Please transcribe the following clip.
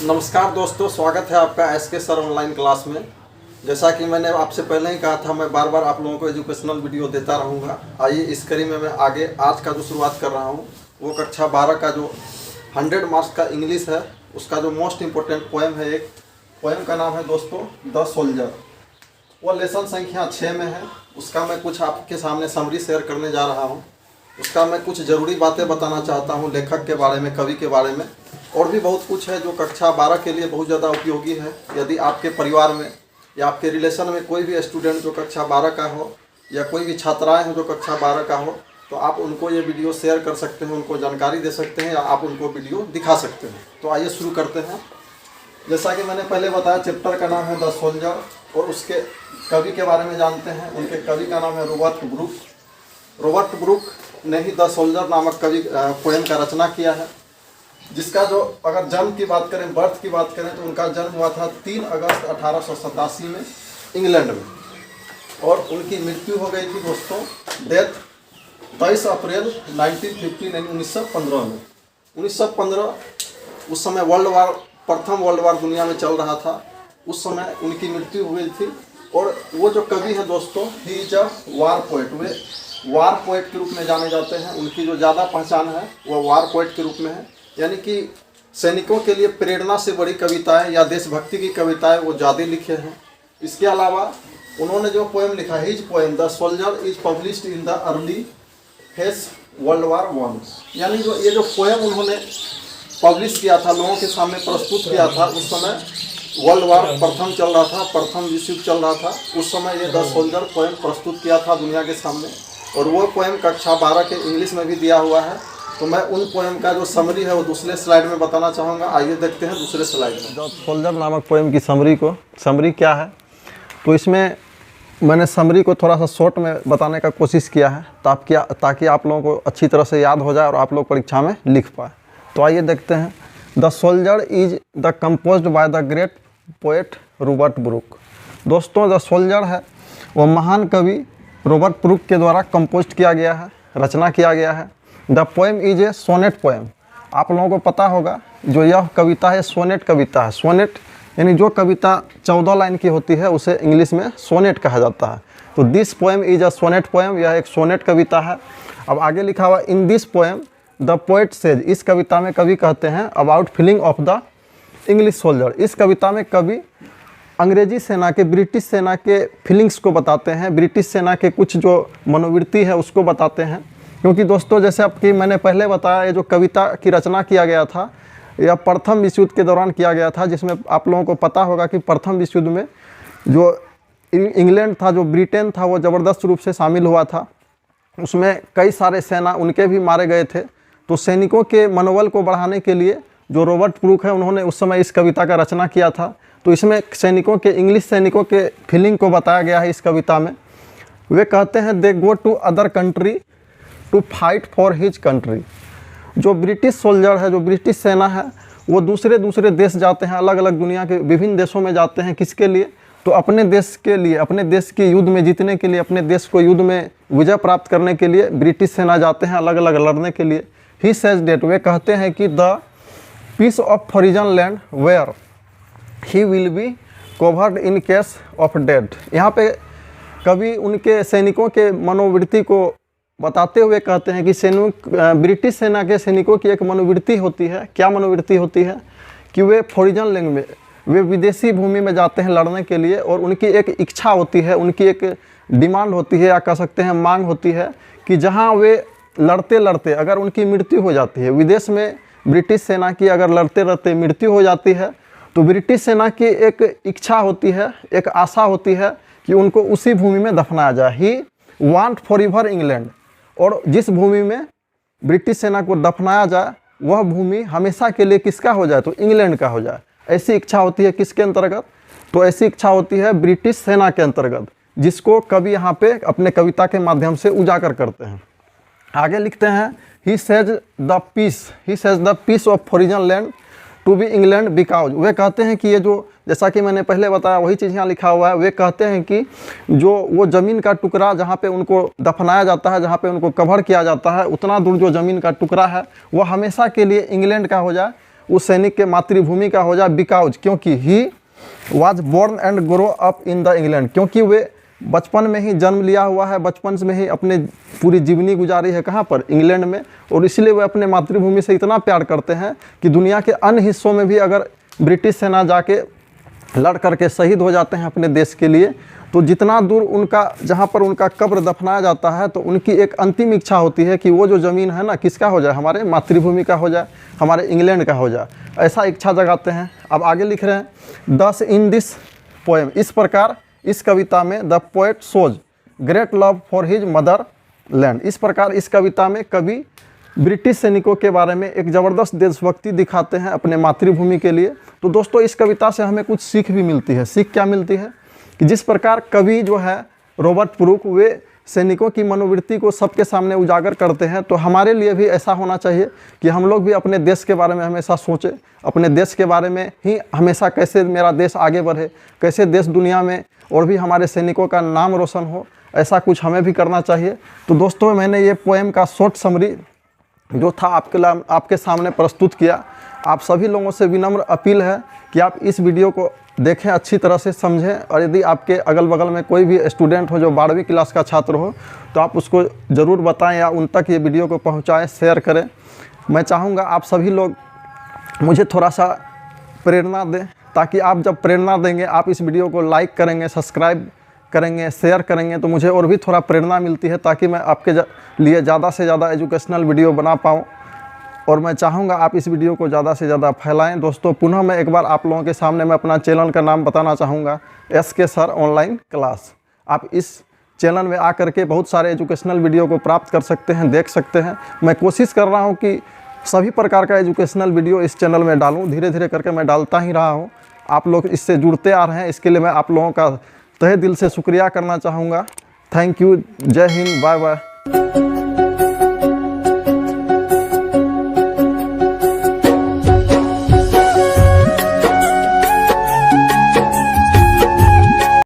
नमस्कार दोस्तों, स्वागत है आपका एसके सर ऑनलाइन क्लास में। जैसा कि मैंने आपसे पहले ही कहा था, मैं बार बार आप लोगों को एजुकेशनल वीडियो देता रहूँगा। आइए इस कड़ी में मैं आगे आज का जो शुरुआत कर रहा हूँ वो कक्षा 12 का जो 100 मार्क्स का इंग्लिश है, उसका जो मोस्ट इम्पोर्टेंट पोएम है। एक पोएम का नाम है दोस्तों द सोल्जर। वो लेसन संख्या 6 में है। उसका मैं कुछ आपके सामने समरी शेयर करने जा रहा हूँ। उसका मैं कुछ ज़रूरी बातें बताना चाहता हूँ, लेखक के बारे में, कवि के बारे में, और भी बहुत कुछ है जो कक्षा 12 के लिए बहुत ज़्यादा उपयोगी है। यदि आपके परिवार में या आपके रिलेशन में कोई भी स्टूडेंट जो कक्षा 12 का हो या कोई भी छात्राएं हो जो कक्षा 12 का हो, तो आप उनको ये वीडियो शेयर कर सकते हैं, उनको जानकारी दे सकते हैं या आप उनको वीडियो दिखा सकते हैं। तो आइए शुरू करते हैं। जैसा कि मैंने पहले बताया, चैप्टर का नाम है द सोल्जर और उसके कवि के बारे में जानते हैं। उनके कवि का नाम है रॉबर्ट ब्रूक। रॉबर्ट ब्रूक ने ही द सोल्जर नामक कवि पोएम का रचना किया है, जिसका जो अगर जन्म की बात करें, बर्थ की बात करें, तो उनका जन्म हुआ था 3 अगस्त 1887 में इंग्लैंड में, और उनकी मृत्यु हो गई थी दोस्तों, डेथ 23 अप्रैल 1915 में। 1915 उस समय प्रथम वर्ल्ड वार दुनिया में चल रहा था। उस समय उनकी मृत्यु हो गई थी। और वो जो कवि है दोस्तों, he is a war poet. Way war poet के रूप में जाने जाते हैं। उनकी जो ज़्यादा पहचान है वो वार पोएट के रूप में है, यानी कि सैनिकों के लिए प्रेरणा से बड़ी कविताएं या देशभक्ति की कविताएं वो ज़्यादा लिखे हैं। इसके अलावा उन्होंने जो पोएम लिखा है, his poem the soldier is published in the early phase world war 1, यानी जो ये जो पोएम उन्होंने पब्लिश किया था, लोगों के सामने प्रस्तुत किया था, उस समय वर्ल्ड वार प्रथम चल रहा था, प्रथम विश्व युद्ध चल रहा था। उस समय ये द सोल्जर पोएम प्रस्तुत किया था दुनिया के सामने, और वो पोएम कक्षा 12 के इंग्लिश में भी दिया हुआ है। तो मैं उन पोएम का जो समरी है वो दूसरे स्लाइड में बताना चाहूँगा। आइए देखते हैं दूसरे स्लाइड में। द सोल्जर नामक पोएम की समरी क्या है, तो इसमें मैंने समरी को थोड़ा सा शॉर्ट में बताने का कोशिश किया है, ताकि आप लोगों को अच्छी तरह से याद हो जाए और आप लोग परीक्षा में लिख पाए। तो आइए देखते हैं। The soldier is the composed by the great poet Robert Brooke. दोस्तों, द सोल्जर है वो महान कवि रॉबर्ट ब्रूक के द्वारा कंपोज किया गया है, रचना किया गया है। The poem is a sonnet poem. आप लोगों को पता होगा जो यह कविता है सोनेट कविता है। सोनेट यानी जो कविता 14 लाइन की होती है उसे इंग्लिश में सोनेट कहा जाता है। तो this poem is a sonnet poem, यह एक सोनेट कविता है। अब आगे लिखा हुआ, in this poem the poet says, इस कविता में कवि कहते हैं about feeling of the English soldier. इस कविता में कवि अंग्रेजी सेना के, ब्रिटिश सेना के फीलिंग्स को बताते हैं, ब्रिटिश सेना के कुछ जो मनोवृत्ति है उसको बताते हैं। क्योंकि दोस्तों, जैसे आपकी मैंने पहले बताया, ये जो कविता की रचना किया गया था यह प्रथम विश्व युद्ध के दौरान किया गया था, जिसमें आप लोगों को पता होगा कि प्रथम विश्व युद्ध में जो इंग्लैंड था, जो ब्रिटेन था, वो ज़बरदस्त रूप से शामिल हुआ था। उसमें कई सारे सेना उनके भी मारे गए थे। तो सैनिकों के मनोबल को बढ़ाने के लिए जो रॉबर्ट ब्रूक है, उन्होंने उस समय इस कविता का रचना किया था। तो इसमें सैनिकों के, इंग्लिश सैनिकों के फीलिंग को बताया गया है इस कविता में। वे कहते हैं they go to other country to fight for his country. जो ब्रिटिश सोल्जर है, जो ब्रिटिश सेना है, वो दूसरे देश जाते हैं, अलग अलग दुनिया के विभिन्न देशों में जाते हैं। किसके लिए? तो अपने देश के लिए, अपने देश के युद्ध में जीतने के लिए, अपने देश को युद्ध में विजय प्राप्त करने के लिए ब्रिटिश सेना जाते हैं अलग अलग लड़ने के लिए। ही सेज डेट, वे कहते हैं कि the piece of foreign land where he will be covered in case of dead. यहाँ पे कवि उनके सैनिकों के मनोवृत्ति को बताते हुए कहते हैं कि ब्रिटिश सेना के सैनिकों की एक मनोवृत्ति होती है। क्या मनोवृत्ति होती है? कि वे फॉरिजन लैंड में, वे विदेशी भूमि में जाते हैं लड़ने के लिए, और उनकी एक इच्छा होती है, उनकी एक डिमांड होती है, या कह सकते हैं मांग होती है, कि जहाँ वे लड़ते लड़ते अगर उनकी मृत्यु हो जाती है, विदेश में ब्रिटिश सेना की अगर लड़ते लड़ते मृत्यु हो जाती है, तो ब्रिटिश सेना की एक इच्छा होती है, एक आशा होती है कि उनको उसी भूमि में दफनाया जाए। He want for ever England, और जिस भूमि में ब्रिटिश सेना को दफनाया जाए वह भूमि हमेशा के लिए किसका हो जाए? तो इंग्लैंड का हो जाए। ऐसी इच्छा होती है किसके अंतर्गत? तो ऐसी इच्छा होती है ब्रिटिश सेना के अंतर्गत, जिसको कवि यहाँ पे अपने कविता के माध्यम से उजागर करते हैं। आगे लिखते हैं, he says the piece of foreign land to be England because. वे कहते हैं कि ये जो, जैसा कि मैंने पहले बताया वही चीज़ यहाँ लिखा हुआ है। वे कहते हैं कि जो वो ज़मीन का टुकड़ा जहाँ पे उनको दफनाया जाता है, जहाँ पे उनको कवर किया जाता है, उतना दूर जो ज़मीन का टुकड़ा है वो हमेशा के लिए इंग्लैंड का हो जाए। उस सैनिक के मातृभूमि का हो जाए बिकॉज, क्योंकि he was born and grow up in the England, क्योंकि वे बचपन में ही जन्म लिया हुआ है, बचपन में ही अपने पूरी जीवनी गुजारी है कहाँ पर, इंग्लैंड में, और इसलिए वे अपने मातृभूमि से इतना प्यार करते हैं कि दुनिया के अन्य हिस्सों में भी अगर ब्रिटिश सेना जाके लड़ करके शहीद हो जाते हैं अपने देश के लिए, तो जितना दूर उनका, जहाँ पर उनका कब्र दफनाया जाता है, तो उनकी एक अंतिम इच्छा होती है कि वो जो ज़मीन है ना, किसका हो जाए, हमारे मातृभूमि का हो जाए, हमारे इंग्लैंड का हो जाए, ऐसा इच्छा जगाते हैं। अब आगे लिख रहे हैं, दस इन दिस पोएम, इस प्रकार इस कविता में the poet shows great love for his mother land, इस प्रकार इस कविता में कवि ब्रिटिश सैनिकों के बारे में एक ज़बरदस्त देशभक्ति दिखाते हैं अपने मातृभूमि के लिए। तो दोस्तों इस कविता से हमें कुछ सीख भी मिलती है। सीख क्या मिलती है कि जिस प्रकार कवि जो है रॉबर्ट ब्रूक वे सैनिकों की मनोवृत्ति को सबके सामने उजागर करते हैं, तो हमारे लिए भी ऐसा होना चाहिए कि हम लोग भी अपने देश के बारे में हमेशा सोचें, अपने देश के बारे में ही हमेशा कैसे मेरा देश आगे बढ़े, कैसे देश दुनिया में और भी हमारे सैनिकों का नाम रोशन हो, ऐसा कुछ हमें भी करना चाहिए। तो दोस्तों मैंने ये पोएम का शॉर्ट समरी जो था आपके सामने प्रस्तुत किया। आप सभी लोगों से विनम्र अपील है कि आप इस वीडियो को देखें, अच्छी तरह से समझें, और यदि आपके अगल बगल में कोई भी स्टूडेंट हो जो 12वीं क्लास का छात्र हो, तो आप उसको ज़रूर बताएं या उन तक ये वीडियो को पहुंचाएं, शेयर करें। मैं चाहूँगा आप सभी लोग मुझे थोड़ा सा प्रेरणा दें, ताकि आप जब प्रेरणा देंगे, आप इस वीडियो को लाइक करेंगे, सब्सक्राइब करेंगे, शेयर करेंगे, तो मुझे और भी थोड़ा प्रेरणा मिलती है, ताकि मैं आपके लिए ज़्यादा से ज़्यादा एजुकेशनल वीडियो बना पाऊँ। और मैं चाहूँगा आप इस वीडियो को ज़्यादा से ज़्यादा फैलाएं। दोस्तों पुनः मैं एक बार आप लोगों के सामने मैं अपना चैनल का नाम बताना चाहूँगा, SK सर ऑनलाइन क्लास। आप इस चैनल में आकर के बहुत सारे एजुकेशनल वीडियो को प्राप्त कर सकते हैं, देख सकते हैं। मैं कोशिश कर रहा हूँ कि सभी प्रकार का एजुकेशनल वीडियो इस चैनल में डालूँ, धीरे धीरे करके मैं डालता ही रहा हूँ। आप लोग इससे जुड़ते आ रहे हैं, इसके लिए मैं आप लोगों का तहे दिल से शुक्रिया करना चाहूँगा। थैंक यू, जय हिंद, बाय बाय।